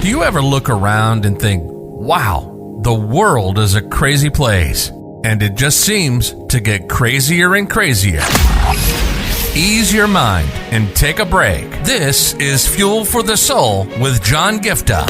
Do you ever look around and think, wow, the world is a crazy place, and it just seems to get crazier and crazier? Ease your mind and take a break. This is Fuel for the Soul with John Giftah.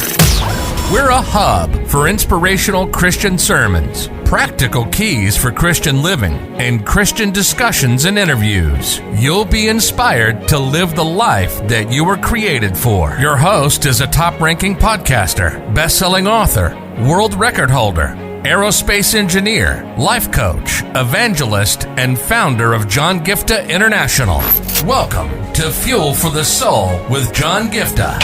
We're a hub for inspirational Christian sermons, practical keys for Christian living, and Christian discussions and interviews. You'll be inspired to live the life that you were created for. Your host is a top-ranking podcaster, best-selling author, world record holder, aerospace engineer, life coach, evangelist, and founder of John Giftah International. Welcome to Fuel for the Soul with John Giftah.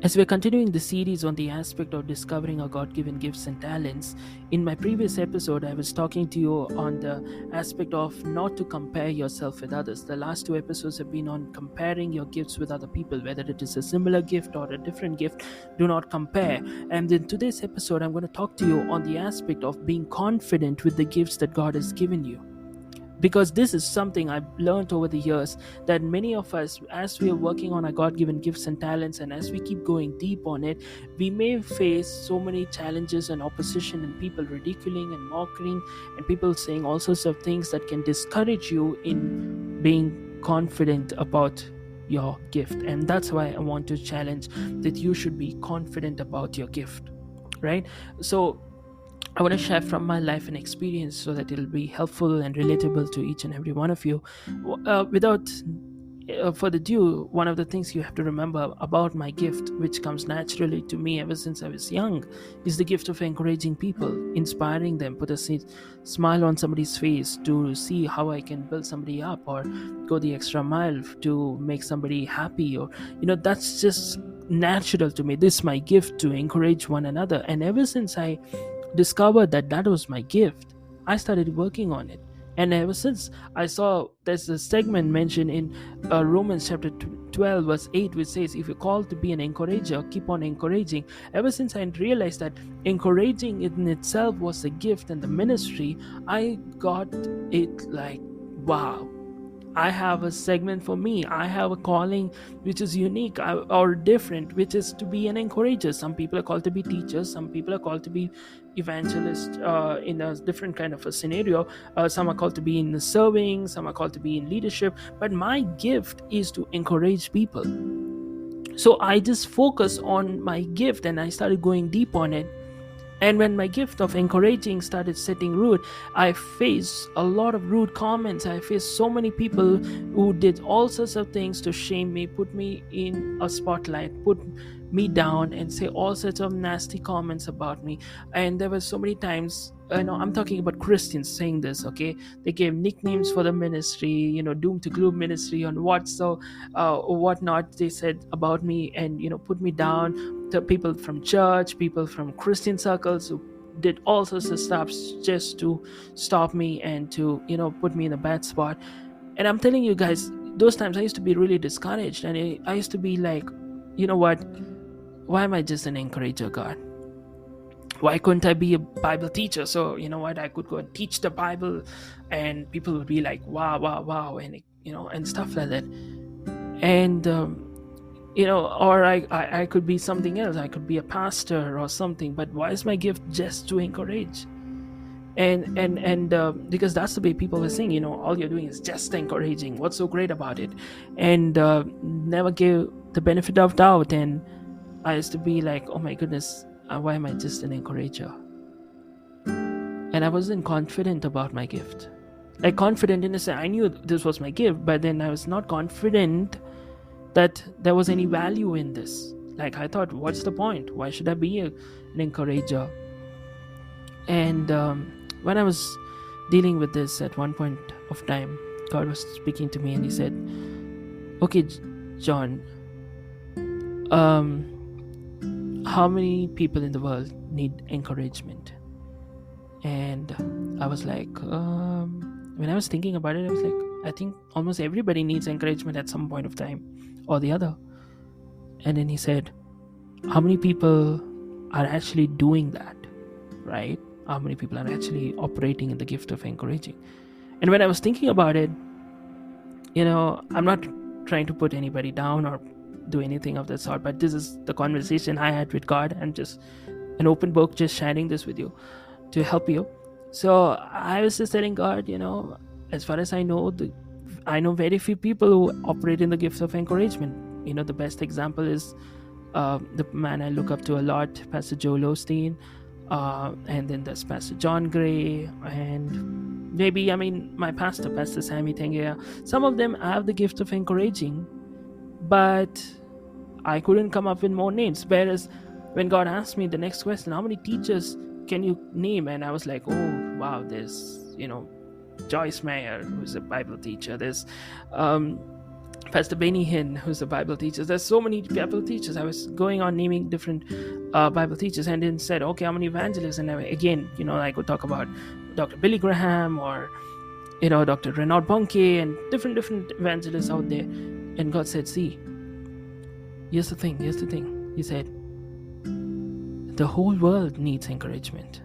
As we're continuing the series on the aspect of discovering our God-given gifts and talents, in my previous episode, I was talking to you on the aspect of not to compare yourself with others. The last two episodes have been on comparing your gifts with other people, whether it is a similar gift or a different gift. Do not compare. And in today's episode, I'm going to talk to you on the aspect of being confident with the gifts that God has given you. Because this is something I've learned over the years, that many of us, as we are working on our God-given gifts and talents, and as we keep going deep on it, we may face so many challenges and opposition and people ridiculing and mocking and people saying all sorts of things that can discourage you in being confident about your gift. And that's why I want to challenge that you should be confident about your gift, right? So I want to share from my life and experience so that it'll be helpful and relatable to each and every one of you. Without further ado, one of the things you have to remember about my gift, which comes naturally to me ever since I was young, is the gift of encouraging people, inspiring them, put a smile on somebody's face to see how I can build somebody up or go the extra mile to make somebody happy. Or, that's just natural to me. This is my gift, to encourage one another. And ever since I discovered that was my gift, I started working on it. And ever since I saw there's a segment mentioned in Romans chapter 12 verse 8, which says, if you're called to be an encourager, keep on encouraging. Ever since I realized that encouraging in itself was a gift and the ministry, I got it like, wow, I have a segment for me. I have a calling which is unique or different, which is to be an encourager. Some people are called to be teachers. Some people are called to be evangelists in a different kind of a scenario. Some are called to be in serving. Some are called to be in leadership. But my gift is to encourage people. So I just focus on my gift and I started going deep on it. And when my gift of encouraging started setting root, I faced a lot of rude comments. I faced so many people who did all sorts of things to shame me, put me in a spotlight, put me down and say all sorts of nasty comments about me. And there were so many times, I'm talking about Christians saying this, okay? They gave nicknames for the ministry, doom to gloom ministry on whatnot they said about me and, put me down. The people from church, people from Christian circles who did all sorts of stuff just to stop me and to, put me in a bad spot. And I'm telling you guys, those times I used to be really discouraged. And I used to be like, you know what? Why am I just an encourager, God? Why couldn't I be a Bible teacher? So, I could go and teach the Bible and people would be like, wow, and, and stuff like that. And, or I could be something else. I could be a pastor or something. But why is my gift just to encourage? And because that's the way people were saying, all you're doing is just encouraging. What's so great about it? And never gave the benefit of doubt. And I used to be like, oh my goodness, why am I just an encourager? And I wasn't confident about my gift. Like confident in a sense, I knew this was my gift, but then I was not confident that there was any value in this. Like I thought, what's the point? Why should I be an encourager? And when I was dealing with this at one point of time, God was speaking to me and he said, okay, John, how many people in the world need encouragement? And I was like, when I was thinking about it, I was like, I think almost everybody needs encouragement at some point of time or the other. And then he said, how many people are actually doing that, right? How many people are actually operating in the gift of encouraging? And when I was thinking about it, I'm not trying to put anybody down or do anything of that sort, but this is the conversation I had with God, and just an open book, just sharing this with you to help you. So I was just telling God, as far as I know, I know very few people who operate in the gifts of encouragement. The best example is the man I look up to a lot, Pastor Joel Osteen, and then there's Pastor John Gray, and maybe, my pastor, Pastor Sammy Tengea. Some of them have the gift of encouraging, but I couldn't come up with more names. Whereas when God asked me the next question, how many teachers can you name? And I was like, oh, wow, there's, Joyce Meyer, who's a Bible teacher. There's Pastor Benny Hinn, who's a Bible teacher. There's so many Bible teachers. I was going on naming different Bible teachers, and then said, okay, how many evangelists? And again, I could talk about Dr. Billy Graham or, Dr. Renaud Bonke and different evangelists out there. And God said, see, here's the thing. He said, the whole world needs encouragement.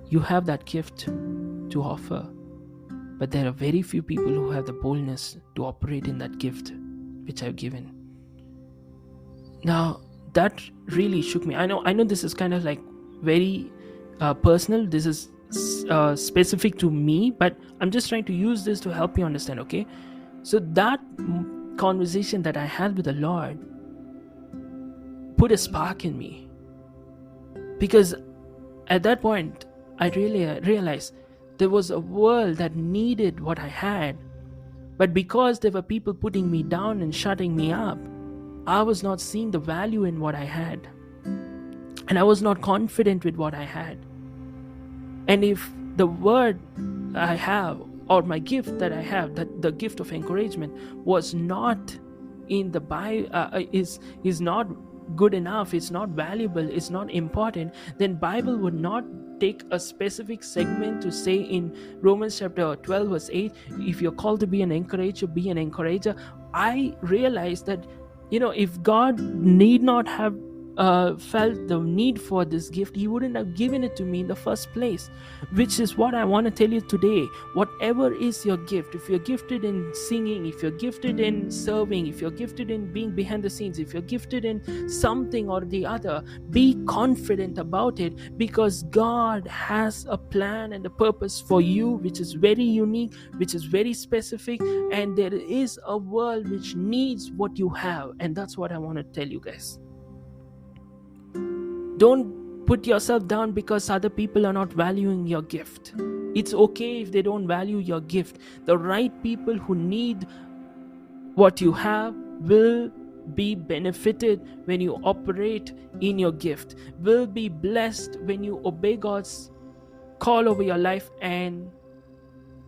You have that gift to offer, but there are very few people who have the boldness to operate in that gift which I've given. Now, that really shook me. I know this is kind of like very personal. This is specific to me, but I'm just trying to use this to help you understand, okay? So that conversation that I had with the Lord put a spark in me, because at that point I really realized there was a world that needed what I had, but because there were people putting me down and shutting me up, I was not seeing the value in what I had, and I was not confident with what I had. And if the word I have, or my gift that I have, that the gift of encouragement, was not in the Bible, is not good enough, it's not valuable, it's not important, then Bible would not take a specific segment to say in Romans chapter 12 verse 8, if you're called to be an encourager, be an encourager. I realized that, if God need not have felt the need for this gift, he wouldn't have given it to me in the first place, which is what I want to tell you today. Whatever is your gift, if you're gifted in singing, if you're gifted in serving, if you're gifted in being behind the scenes, if you're gifted in something or the other, be confident about it, because God has a plan and a purpose for you, which is very unique, which is very specific, and there is a world which needs what you have. And that's what I want to tell you guys. Don't put yourself down because other people are not valuing your gift. It's okay if they don't value your gift. The right people who need what you have will be benefited when you operate in your gift, will be blessed when you obey God's call over your life and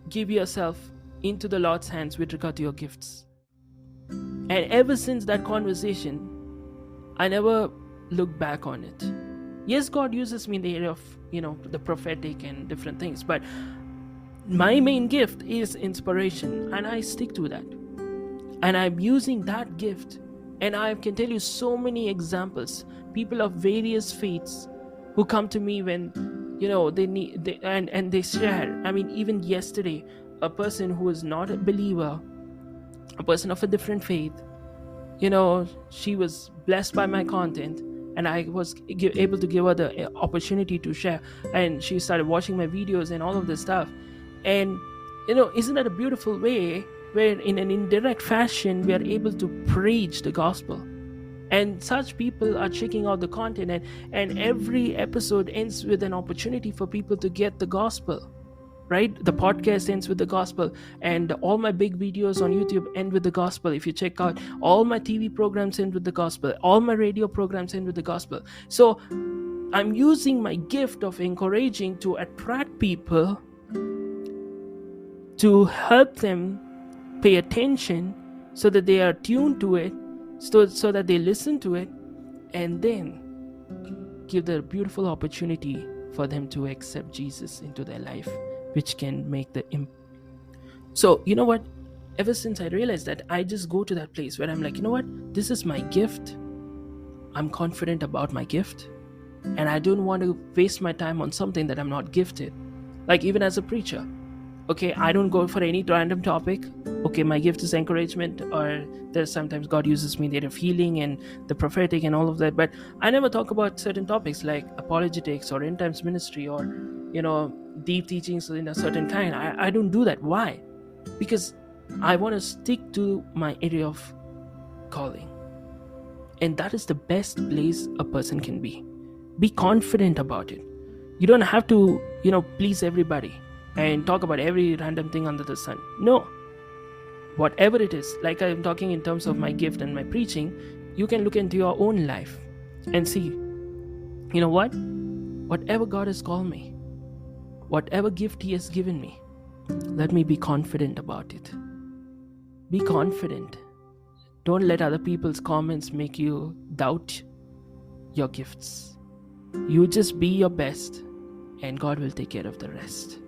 give yourself into the Lord's hands with regard to your gifts. And ever since that conversation, I never look back on it. Yes, God uses me in the area of, the prophetic and different things, but my main gift is inspiration, and I stick to that. And I'm using that gift, and I can tell you so many examples, people of various faiths who come to me when, they need, and they share. Even yesterday, a person who is not a believer, a person of a different faith, she was blessed by my content, and I was able to give her the opportunity to share, and she started watching my videos and all of this stuff. And isn't that a beautiful way where in an indirect fashion we are able to preach the gospel? And such people are checking out the content, and every episode ends with an opportunity for people to get the gospel, right? The podcast ends with the gospel, and all my big videos on YouTube end with the gospel. If you check out, all my TV programs end with the gospel, all my radio programs end with the gospel. So I'm using my gift of encouraging to attract people, to help them pay attention so that they are tuned to it, so that they listen to it, and then give the beautiful opportunity for them to accept Jesus into their life, which can make the So you know what, ever since I realized that, I just go to that place where I'm like, this is my gift, I'm confident about my gift, And I don't want to waste my time on something that I'm not gifted. Like even as a preacher, okay, I don't go for any random topic. Okay, my gift is encouragement, or there's sometimes God uses me in the area of healing and the prophetic and all of that. But I never talk about certain topics like apologetics or end times ministry or, deep teachings in a certain kind. I don't do that. Why? Because I want to stick to my area of calling. And that is the best place a person can be. Be confident about it. You don't have to, please everybody and talk about every random thing under the sun. No. Whatever it is, like I'm talking in terms of my gift and my preaching, you can look into your own life and see, you know what? Whatever God has called me, whatever gift He has given me, let me be confident about it. Be confident. Don't let other people's comments make you doubt your gifts. You just be your best and God will take care of the rest.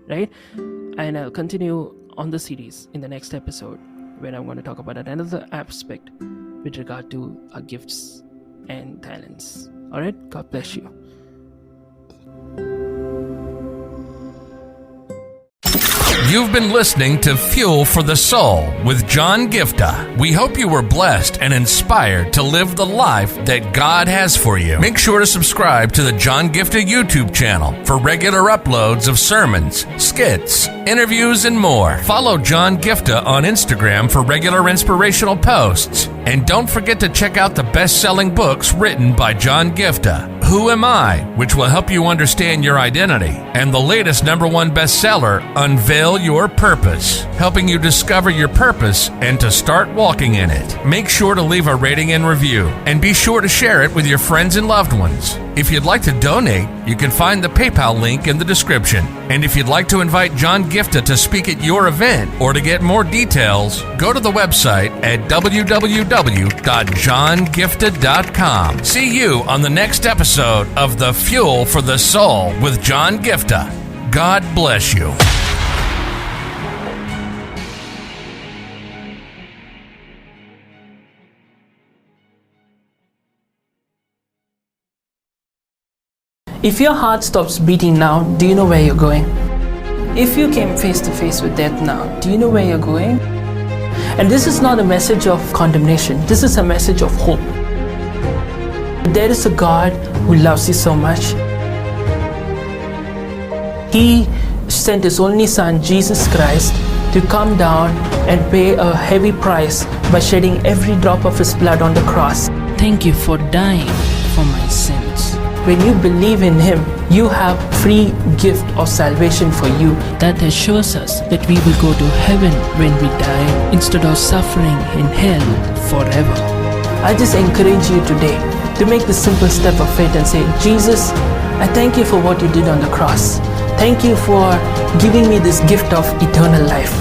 Right? And I'll continue on the series in the next episode where I'm going to talk about another aspect with regard to our gifts and talents. Alright? God bless you. You've been listening to Fuel for the Soul with John Giftah. We hope you were blessed and inspired to live the life that God has for you. Make sure to subscribe to the John Giftah YouTube channel for regular uploads of sermons, skits, interviews, and more. Follow John Giftah on Instagram for regular inspirational posts. And don't forget to check out the best-selling books written by John Giftah, Who Am I?, which will help you understand your identity, and the latest #1 bestseller, Unveil Your Purpose, helping you discover your purpose and to start walking in it. Make sure to leave a rating and review, and be sure to share it with your friends and loved ones. If you'd like to donate, you can find the PayPal link in the description. And if you'd like to invite John Giftah to speak at your event or to get more details, go to the website at www.johngiftah.com. See you on the next episode of The Fuel for the Soul with John Giftah. God bless you. If your heart stops beating now, do you know where you're going? If you came face to face with death now, do you know where you're going? And this is not a message of condemnation. This is a message of hope. There is a God who loves you so much. He sent His only Son, Jesus Christ, to come down and pay a heavy price by shedding every drop of His blood on the cross. Thank you for dying for my sins. When you believe in Him, you have free gift of salvation for you that assures us that we will go to heaven when we die instead of suffering in hell forever. I just encourage you today to make the simple step of faith and say, Jesus, I thank you for what you did on the cross. Thank you for giving me this gift of eternal life.